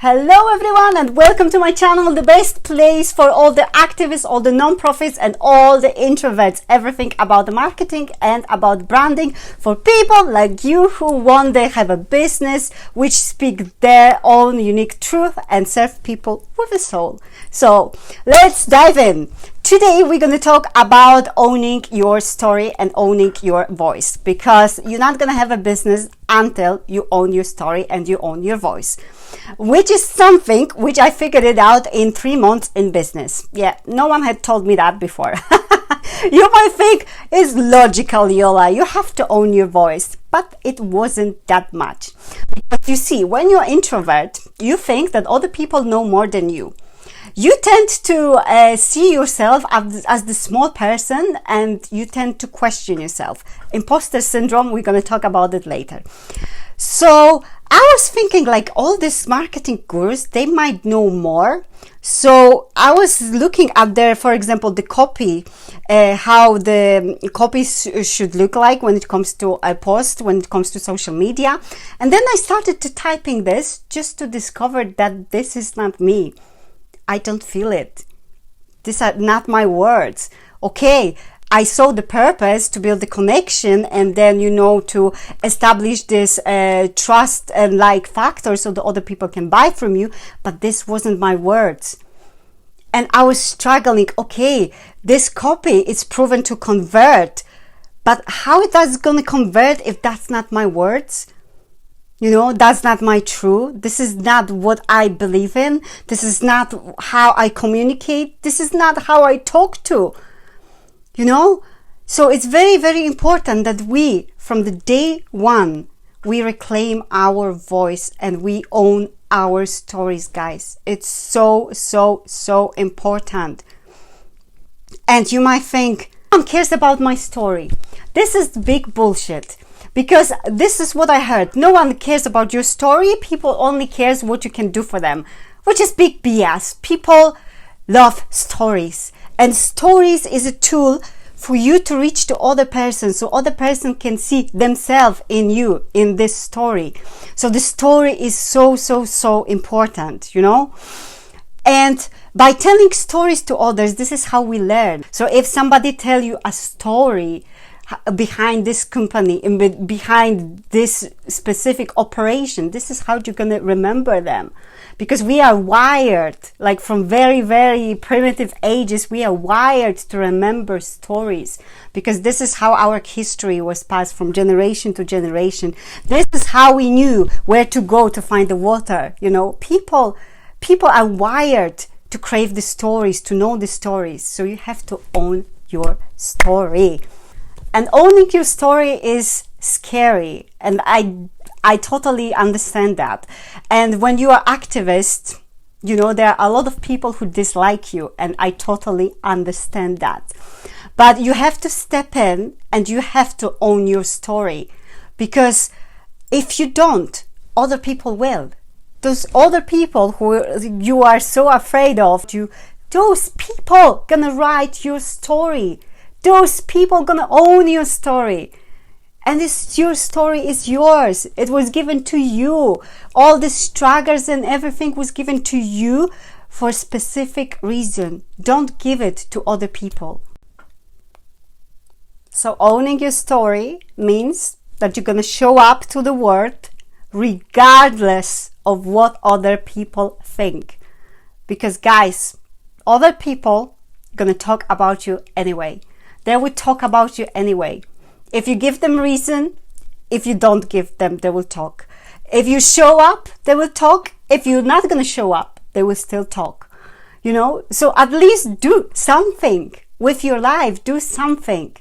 Hello everyone and welcome to my channel, the best place for all the activists, all the non-profits and all the introverts. Everything about the marketing and about branding for people like you who one day have a business which speak their own unique truth and serve people with a soul. So let's dive in. Today we're going to talk about owning your story and owning your voice, because you're not going to have a business until you own your story and you own your voice, which is something which I figured it out in 3 months in business. Yeah, no one had told me that before. You might think it's logical, Yola, you have to own your voice, but it wasn't that much. Because you see, when you're introvert, you think that other people know more than you. You tend to see yourself as the small person, and you tend to question yourself. Imposter syndrome, we're going to talk about it later. So I was thinking, like, all these marketing gurus, they might know more. So I was looking at their, for example, the copy, how the copies should look like when it comes to a post, when it comes to social media. And then I started to typing this just to discover that this is not me. I don't feel it. These are not my words. Okay, I saw the purpose to build the connection and then, to establish this trust and like factor so the other people can buy from you. But this wasn't my words. And I was struggling. Okay, this copy is proven to convert. But how is that going to convert if that's not my words? That's not my truth. This is not what I believe in. This is not how I communicate. This is not how I talk to. So it's very, very important that we, from the day one, we reclaim our voice and we own our stories, guys. It's so, so, so important. And you might think, no one cares about my story. This is big bullshit. Because this is what I heard. No one cares about your story. People only cares what you can do for them, which is big BS. People love stories, and stories is a tool for you to reach to other person, so other person can see themselves in you, in this story. So the story is so, so, so important, And by telling stories to others, this is how we learn. So if somebody tell you a story behind this company and behind this specific operation, this is how you're going to remember them, because we are wired, like from very, very primitive ages, we are wired to remember stories, because this is how our history was passed from generation to generation. This is how we knew where to go to find the water. People are wired to crave the stories, to know the stories. So you have to own your story. And owning your story is scary, and I totally understand that. And when you are activist, there are a lot of people who dislike you, and I totally understand that. But you have to step in and you have to own your story, because if you don't, other people will. Those other people who you are so afraid of, those people gonna write your story. Those people gonna own your story, and your story is yours. It was given to you. All the struggles and everything was given to you for a specific reason. Don't give it to other people. So owning your story means that you're gonna show up to the world regardless of what other people think. Because guys, other people are gonna talk about you anyway. They will talk about you anyway. If you give them reason, if you don't give them, they will talk. If you show up, they will talk. If you're not going to show up, they will still talk. So at least do something with your life. Do something.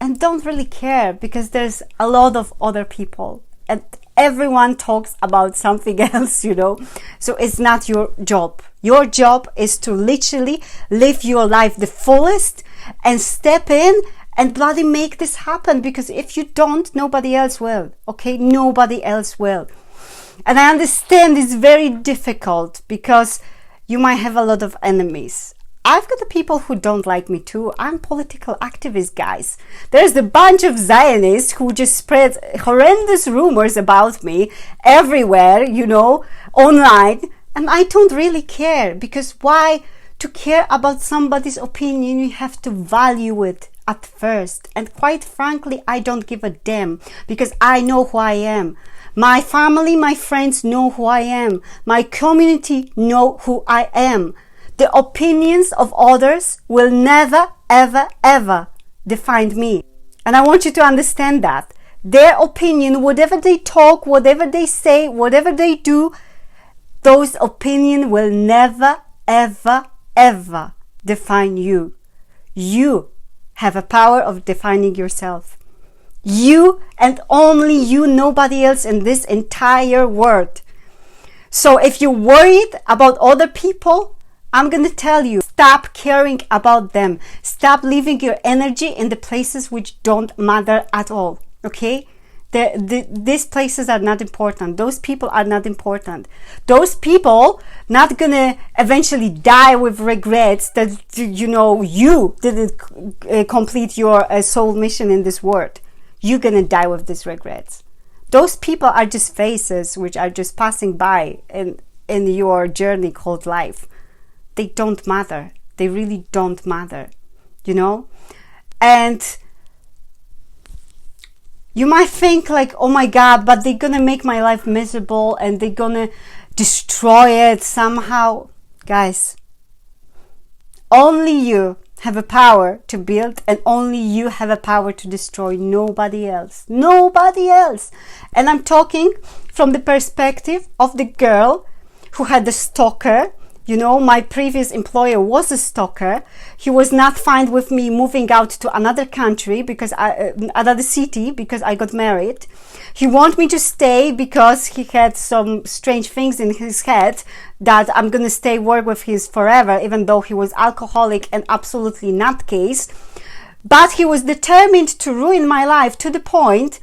And don't really care, because there's a lot of other people. And everyone talks about something else, So it's not your job. Your job is to literally live your life the fullest and step in and bloody make this happen, because if you don't, nobody else will. Okay, nobody else will. And I understand it's very difficult, because you might have a lot of enemies. I've got the people who don't like me too. I'm political activist, guys. There's a bunch of Zionists who just spread horrendous rumors about me everywhere, online, and I don't really care, because why? To care about somebody's opinion, you have to value it at first. And quite frankly, I don't give a damn, because I know who I am. My family, my friends know who I am. My community know who I am. The opinions of others will never, ever, ever define me. And I want you to understand that. Their opinion, whatever they talk, whatever they say, whatever they do, those opinions will never, ever, ever define you. You have a power of defining yourself. You and only you, nobody else in this entire world. So if you're worried about other people, I'm going to tell you, stop caring about them. Stop leaving your energy in the places which don't matter at all. Okay? These places are not important. Those people are not important. Those people not gonna eventually die with regrets that, you know, you didn't complete your soul mission in this world. You're gonna die with these regrets. Those people are just faces which are just passing by in your journey called life. They don't matter. They really don't matter, you know? And you might think like, oh my God, but they're gonna make my life miserable and they're gonna destroy it somehow. Guys, only you have a power to build, and only you have a power to destroy. Nobody else. Nobody else. And I'm talking from the perspective of the girl who had a stalker. You know, my previous employer was a stalker. He was not fine with me moving out to another country, because another city, because I got married. He wanted me to stay because he had some strange things in his head that I'm going to stay work with his forever, even though he was alcoholic and absolutely nutcase. But he was determined to ruin my life, to the point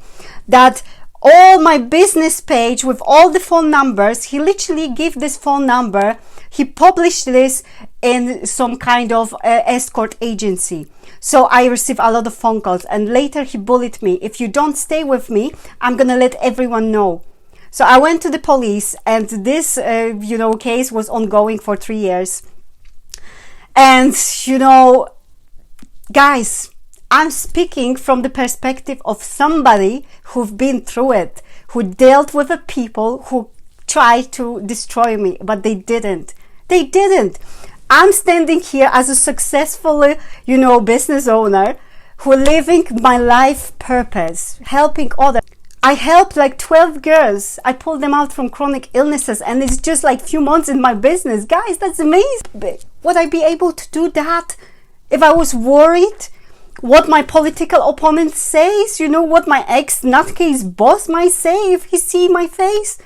that all my business page with all the phone numbers, he literally gave this phone number. He published this in some kind of escort agency. So I received a lot of phone calls, and later he bullied me. If you don't stay with me, I'm gonna let everyone know. So I went to the police, and this case was ongoing for 3 years. And guys, I'm speaking from the perspective of somebody who've been through it, who dealt with the people who tried to destroy me, but they didn't. They didn't. I'm standing here as a successful, business owner who living my life purpose, helping others. I helped like 12 girls. I pulled them out from chronic illnesses, and it's just like few months in my business. Guys, that's amazing. Would I be able to do that if I was worried what my political opponent says? What my ex-nutcase boss might say if he see my face?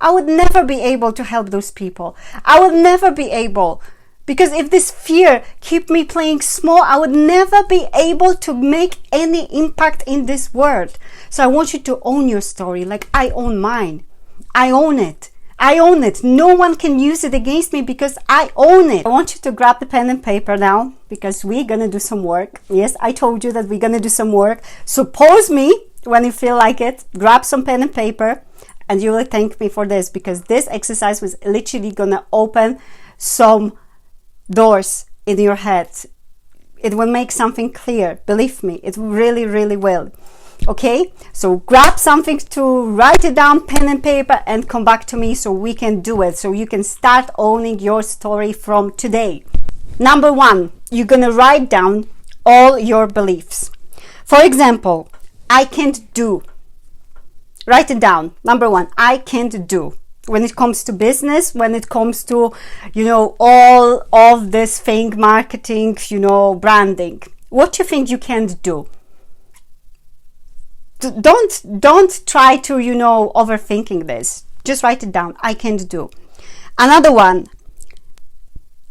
I would never be able to help those people. I would never be able. Because if this fear keep me playing small, I would never be able to make any impact in this world. So I want you to own your story like I own mine. I own it. I own it. No one can use it against me because I own it. I want you to grab the pen and paper now, because we're going to do some work. Yes, I told you that we're going to do some work. So pause me when you feel like it. Grab some pen and paper. And you will thank me for this, because this exercise was literally gonna open some doors in your head. It will make something clear. Believe me, it really, really will. Okay? So grab something to write it down, pen and paper, and come back to me so we can do it. So you can start owning your story from today. Number 1, you're gonna write down all your beliefs. For example, I can't do. Write it down. Number 1, I can't do. When it comes to business, when it comes to, all of this thing, marketing, branding. What do you think you can't do? Don't try to, overthinking this. Just write it down. I can't do. Another one,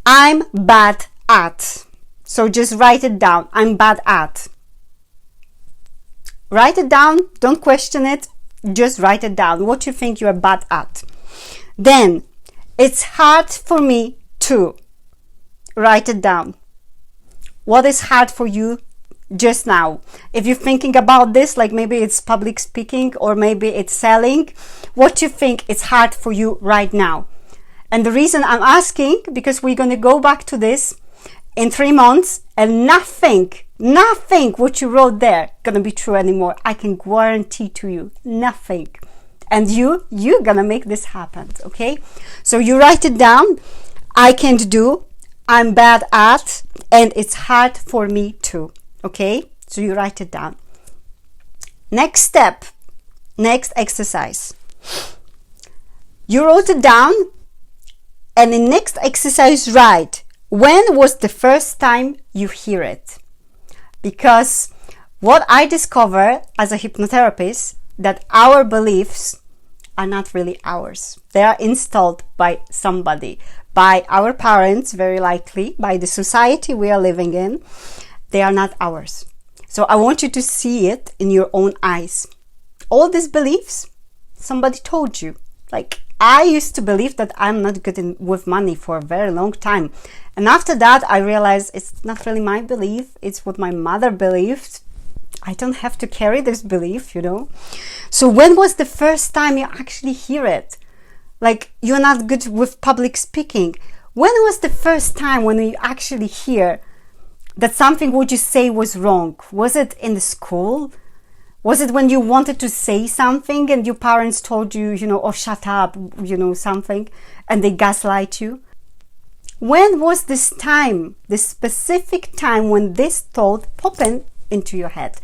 I'm bad at. So just write it down. I'm bad at. Write it down. Don't question it. Just write it down. What you think you are bad at. Then, it's hard for me to. Write it down. What is hard for you? just now. If you're thinking about this, like maybe it's public speaking or maybe it's selling, what you think is hard for you right now. And the reason I'm asking, because we're going to go back to this in 3 months and nothing what you wrote there going to be true anymore. I can guarantee to you, nothing. And you're going to make this happen, okay? So you write it down. I can't do, I'm bad at, and it's hard for me too, okay? So you write it down. Next step, next exercise. You wrote it down, and in next exercise write, when was the first time you hear it? Because what I discover as a hypnotherapist, that our beliefs are not really ours. They are installed by somebody, by our parents, very likely, by the society we are living in. They are not ours. So I want you to see it in your own eyes. All these beliefs, somebody told you. Like, I used to believe that I'm not good with money for a very long time. And after that, I realized it's not really my belief. It's what my mother believed. I don't have to carry this belief, you know. So when was the first time you actually hear it? Like, you're not good with public speaking. When was the first time when you actually hear that something what you say was wrong? Was it in the school? Was it when you wanted to say something and your parents told you, you know, oh, shut up, you know, something, and they gaslight you? When was this time, this specific time when this thought popped into your head?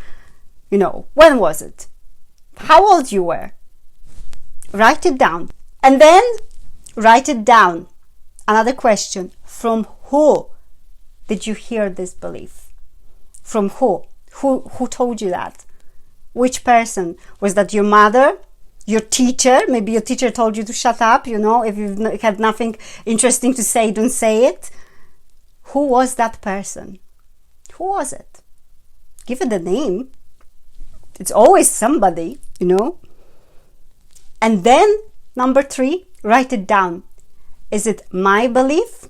You know, when was it? How old you were? Write it down. And then write it down. Another question. From who did you hear this belief? From who? Who told you that? Which person? Was that your mother? Your teacher? Maybe your teacher told you to shut up, you know, if you had nothing interesting to say, don't say it. Who was that person? Who was it? Give it a name. It's always somebody, you know. And then, number 3, write it down. Is it my belief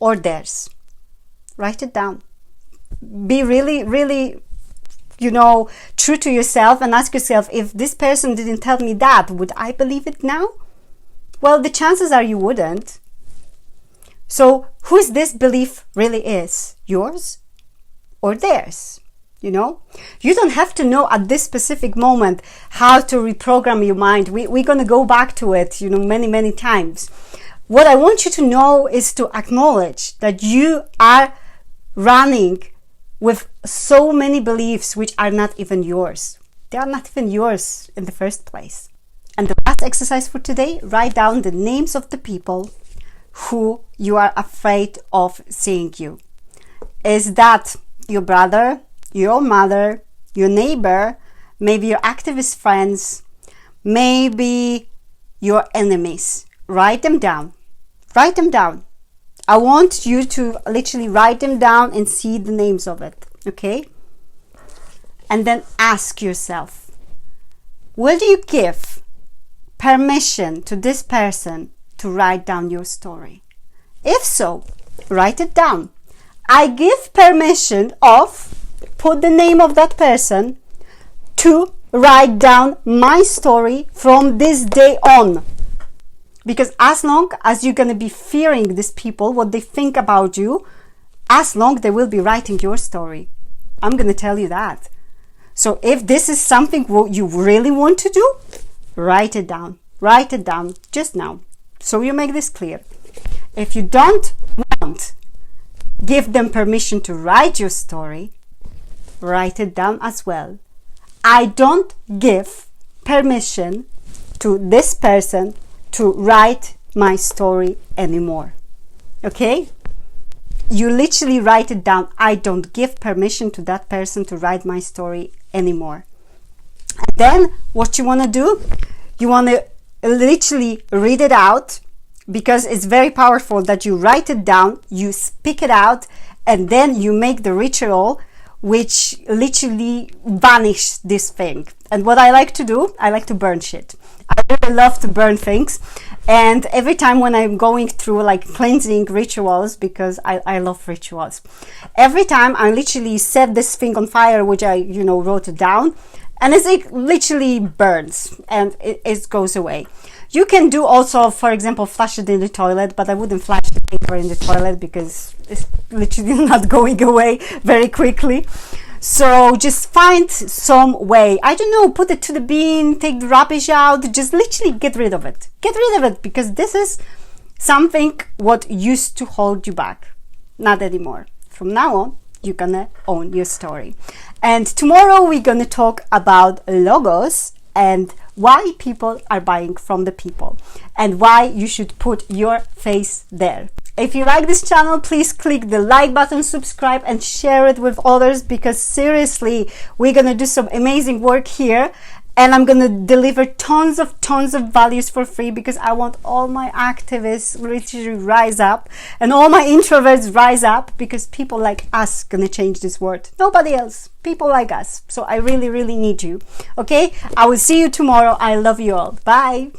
or theirs? Write it down. Be really, really, you know, true to yourself and ask yourself, if this person didn't tell me that, would I believe it now? Well, the chances are you wouldn't. So whose this belief really is? Yours or theirs? You know, you don't have to know at this specific moment how to reprogram your mind. We're going to go back to it, you know, many, many times. What I want you to know is to acknowledge that you are running with so many beliefs which are not even yours. They are not even yours in the first place. And the last exercise for today, write down the names of the people who you are afraid of seeing you. Is that your brother, your mother, your neighbor, maybe your activist friends, maybe your enemies? Write them down. Write them down. I want you to literally write them down and see the names of it, okay? And then ask yourself, will you give permission to this person to write down your story? If so, write it down. I give permission of, put the name of that person, to write down my story from this day on. Because as long as you're going to be fearing these people, what they think about you, as long they will be writing your story. I'm going to tell you that. So if this is something what you really want to do, write it down. Write it down just now. So you make this clear. If you don't want, give them permission to write your story, write it down as well. I don't give permission to this person to write my story anymore. Okay? You literally write it down. I don't give permission to that person to write my story anymore. And then what you want to do, you want to literally read it out, because it's very powerful that you write it down, you speak it out, and then you make the ritual which literally vanish this thing. And what I like to do, I like to burn shit. I really love to burn things. And every time when I'm going through like cleansing rituals, because I love rituals, every time I literally set this thing on fire, which I, you know, wrote it down, and it literally burns and it goes away. You can do also, for example, flush it in the toilet, but I wouldn't flush the paper in the toilet because it's literally not going away very quickly. So just find some way, I don't know, put it to the bin, take the rubbish out, just literally get rid of it. Get rid of it, because this is something what used to hold you back. Not anymore. From now on, you're gonna own your story. And tomorrow we're gonna talk about logos and why people are buying from the people and why you should put your face there. If you like this channel, please click the like button, subscribe, and share it with others, because seriously, we're gonna do some amazing work here, and I'm gonna deliver tons of values for free, because I want all my activists literally rise up and all my introverts rise up, because people like us gonna change this world. Nobody else. People like us. So I really need you. Okay? I will see you tomorrow. I love you all. Bye.